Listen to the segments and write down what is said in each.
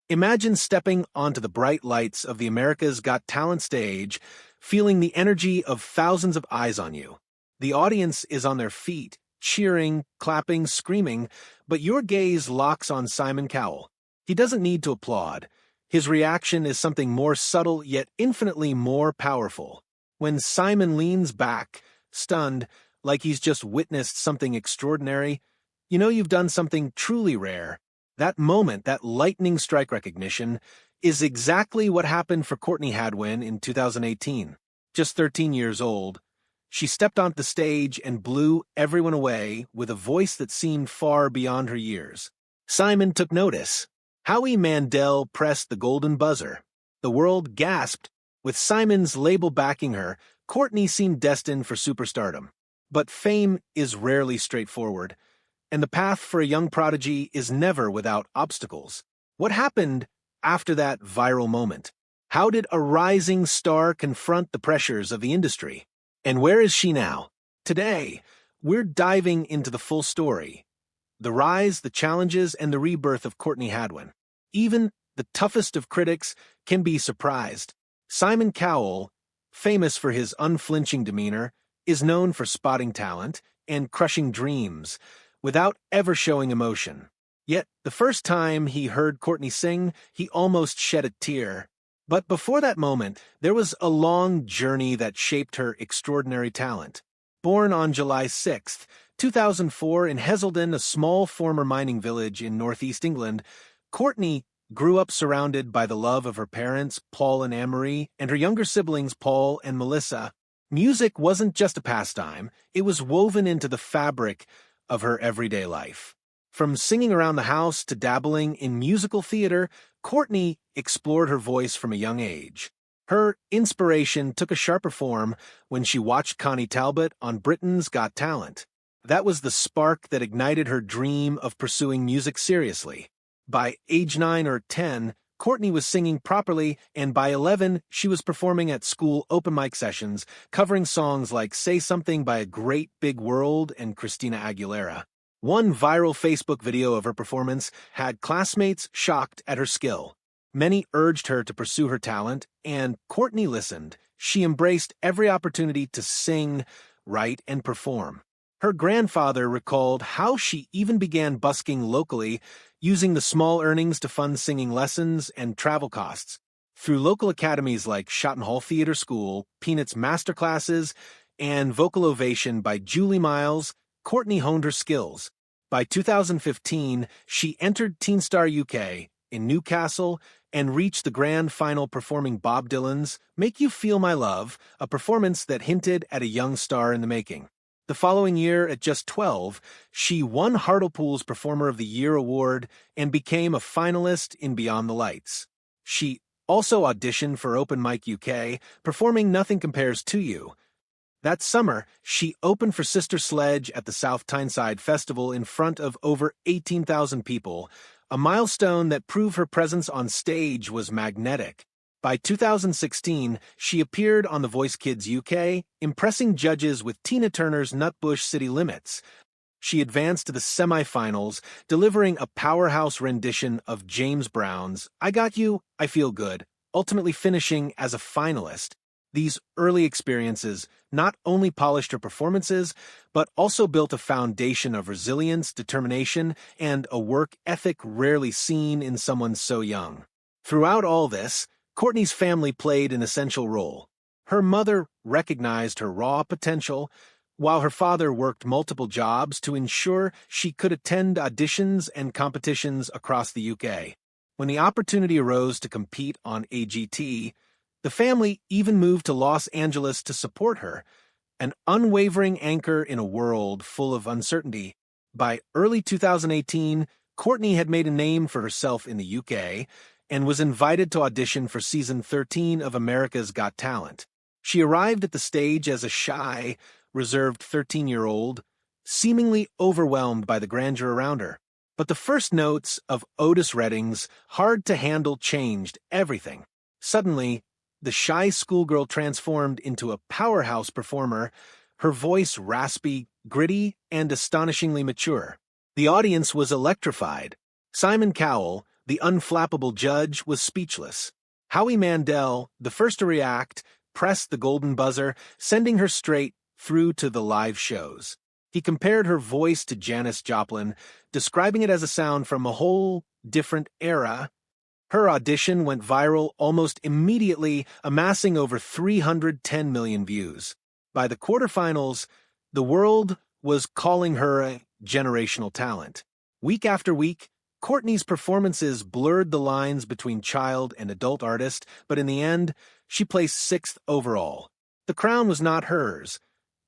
Imagine stepping onto the bright lights of the America's Got Talent stage, feeling the energy of thousands of eyes on you. The audience is on their feet, cheering, clapping, screaming, but your gaze locks on Simon Cowell. He doesn't need to applaud. His reaction is something more subtle yet infinitely more powerful. When Simon leans back, stunned, like he's just witnessed something extraordinary, you know you've done something truly rare. That moment, that lightning strike recognition, is exactly what happened for Courtney Hadwin in 2018. Just 13 years old, she stepped onto the stage and blew everyone away with a voice that seemed far beyond her years. Simon took notice. Howie Mandel pressed the golden buzzer. The world gasped. With Simon's label backing her, Courtney seemed destined for superstardom. But fame is rarely straightforward, and the path for a young prodigy is never without obstacles. What happened after that viral moment? How did a rising star confront the pressures of the industry? And where is she now? Today, we're diving into the full story. The rise, the challenges, and the rebirth of Courtney Hadwin. Even the toughest of critics can be surprised. Simon Cowell, famous for his unflinching demeanor, is known for spotting talent and crushing dreams without ever showing emotion. Yet, the first time he heard Courtney sing, he almost shed a tear. But before that moment, there was a long journey that shaped her extraordinary talent. Born on July 6, 2004 in Heselden, a small former mining village in northeast England, Courtney grew up surrounded by the love of her parents, Paul and Anne-Marie, and her younger siblings, Paul and Melissa. Music wasn't just a pastime, it was woven into the fabric of her everyday life. From singing around the house to dabbling in musical theater, Courtney explored her voice from a young age. Her inspiration took a sharper form when she watched Connie Talbot on Britain's Got Talent. That was the spark that ignited her dream of pursuing music seriously. By age 9 or 10, Courtney was singing properly, and by 11, she was performing at school open mic sessions, covering songs like Say Something by A Great Big World and Christina Aguilera. One viral Facebook video of her performance had classmates shocked at her skill. Many urged her to pursue her talent, and Courtney listened. She embraced every opportunity to sing, write, and perform. Her grandfather recalled how she even began busking locally, using the small earnings to fund singing lessons and travel costs. Through local academies like Shotton Hall Theatre School, Peanuts Masterclasses, and Vocal Ovation by Julie Miles, Courtney honed her skills. By 2015, she entered Teen Star UK in Newcastle and reached the grand final performing Bob Dylan's Make You Feel My Love, a performance that hinted at a young star in the making. The following year, at just 12, she won Hartlepool's Performer of the Year award and became a finalist in Beyond the Lights. She also auditioned for Open Mic UK, performing Nothing Compares to You. That summer, she opened for Sister Sledge at the South Tyneside Festival in front of over 18,000 people, a milestone that proved her presence on stage was magnetic. By 2016, she appeared on The Voice Kids UK, impressing judges with Tina Turner's Nutbush City Limits. She advanced to the semi-finals, delivering a powerhouse rendition of James Brown's I Got You, I Feel Good, ultimately finishing as a finalist. These early experiences not only polished her performances, but also built a foundation of resilience, determination, and a work ethic rarely seen in someone so young. Throughout all this, Courtney's family played an essential role. Her mother recognized her raw potential, while her father worked multiple jobs to ensure she could attend auditions and competitions across the UK. When the opportunity arose to compete on AGT, the family even moved to Los Angeles to support her, an unwavering anchor in a world full of uncertainty. By early 2018, Courtney had made a name for herself in the UK and was invited to audition for season 13 of America's Got Talent. She arrived at the stage as a shy, reserved 13-year-old, seemingly overwhelmed by the grandeur around her. But the first notes of Otis Redding's Hard to Handle changed everything. Suddenly, the shy schoolgirl transformed into a powerhouse performer, her voice raspy, gritty, and astonishingly mature. The audience was electrified. Simon Cowell, The unflappable judge was speechless. Howie Mandel, the first to react, pressed the golden buzzer, sending her straight through to the live shows. He compared her voice to Janis Joplin, describing it as a sound from a whole different era. Her audition went viral almost immediately, amassing over 310 million views. By the quarterfinals, the world was calling her a generational talent. Week after week, Courtney's performances blurred the lines between child and adult artist, but in the end, she placed 6th overall. The crown was not hers,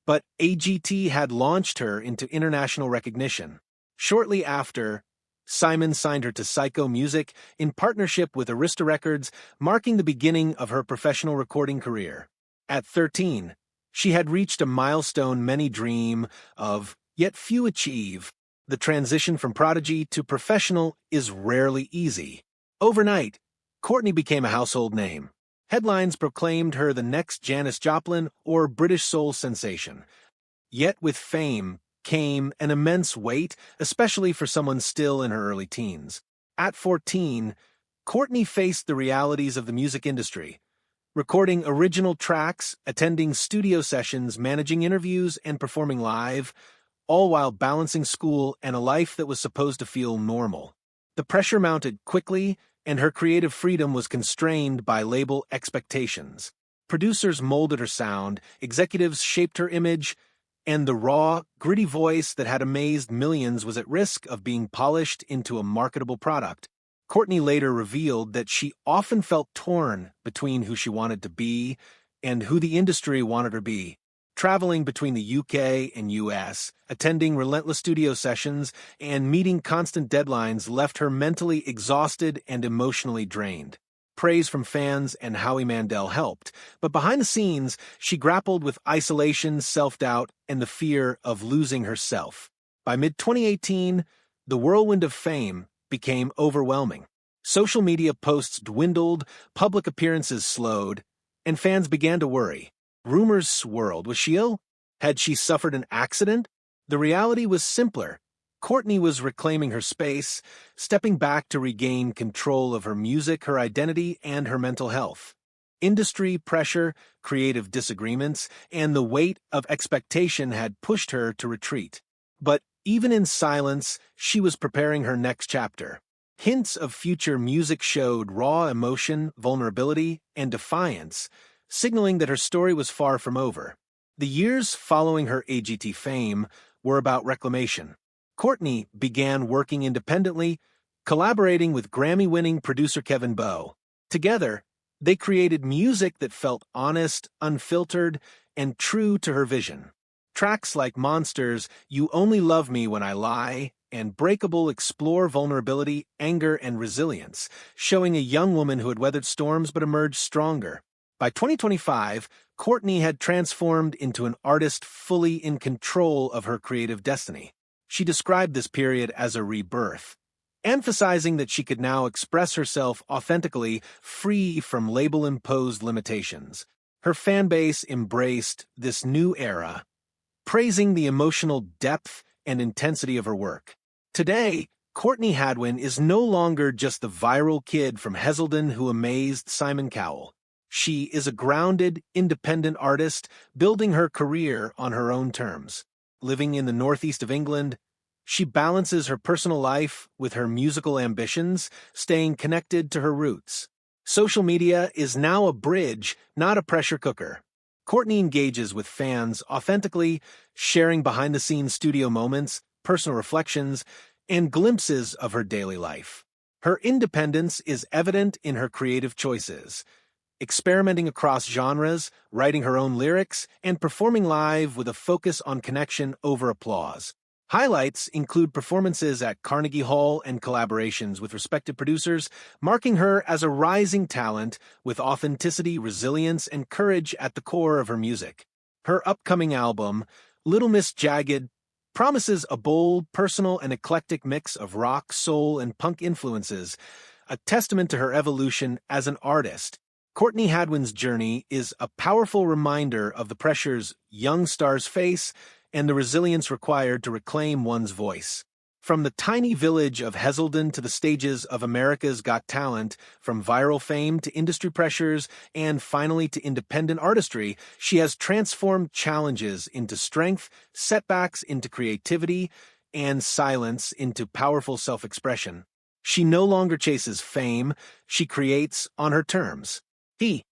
but AGT had launched her into international recognition. Shortly after, Simon signed her to Psycho Music in partnership with Arista Records, marking the beginning of her professional recording career. At 13, she had reached a milestone many dream of, yet few achieve. The transition from prodigy to professional is rarely easy. Overnight, Courtney became a household name. Headlines proclaimed her the next Janis Joplin or British soul sensation. Yet with fame came an immense weight, especially for someone still in her early teens. At 14, Courtney faced the realities of the music industry, recording original tracks, attending studio sessions, managing interviews, and performing live, all while balancing school and a life that was supposed to feel normal. The pressure mounted quickly, and her creative freedom was constrained by label expectations. Producers molded her sound, executives shaped her image, and the raw, gritty voice that had amazed millions was at risk of being polished into a marketable product. Courtney later revealed that she often felt torn between who she wanted to be and who the industry wanted her to be. Traveling between the UK and US, attending relentless studio sessions, and meeting constant deadlines left her mentally exhausted and emotionally drained. Praise from fans and Howie Mandel helped, but behind the scenes, she grappled with isolation, self-doubt, and the fear of losing herself. By mid-2018, the whirlwind of fame became overwhelming. Social media posts dwindled, public appearances slowed, and fans began to worry. Rumors swirled. Was she ill? Had she suffered an accident? The reality was simpler. Courtney was reclaiming her space, stepping back to regain control of her music, her identity, and her mental health. Industry pressure, creative disagreements, and the weight of expectation had pushed her to retreat. But even in silence, she was preparing her next chapter. Hints of future music showed raw emotion, vulnerability, and defiance, signaling that her story was far from over. The years following her AGT fame were about reclamation. Courtney began working independently, collaborating with Grammy-winning producer Kevin Bowe. Together, they created music that felt honest, unfiltered, and true to her vision. Tracks like Monsters, You Only Love Me When I Lie, and Breakable explore vulnerability, anger, and resilience, showing a young woman who had weathered storms but emerged stronger. By 2025, Courtney had transformed into an artist fully in control of her creative destiny. She described this period as a rebirth, emphasizing that she could now express herself authentically, free from label-imposed limitations. Her fanbase embraced this new era, praising the emotional depth and intensity of her work. Today, Courtney Hadwin is no longer just the viral kid from Heselden who amazed Simon Cowell. She is a grounded, independent artist, building her career on her own terms. Living in the northeast of England, she balances her personal life with her musical ambitions, staying connected to her roots. Social media is now a bridge, not a pressure cooker. Courtney engages with fans authentically, sharing behind-the-scenes studio moments, personal reflections, and glimpses of her daily life. Her independence is evident in her creative choices, experimenting across genres, writing her own lyrics, and performing live with a focus on connection over applause. Highlights include performances at Carnegie Hall and collaborations with respected producers, marking her as a rising talent with authenticity, resilience, and courage at the core of her music. Her upcoming album, Little Miss Jagged, promises a bold, personal, and eclectic mix of rock, soul, and punk influences, a testament to her evolution as an artist. Courtney Hadwin's journey is a powerful reminder of the pressures young stars face and the resilience required to reclaim one's voice. From the tiny village of Heselden to the stages of America's Got Talent, from viral fame to industry pressures, and finally to independent artistry, she has transformed challenges into strength, setbacks into creativity, and silence into powerful self-expression. She no longer chases fame, she creates on her terms. He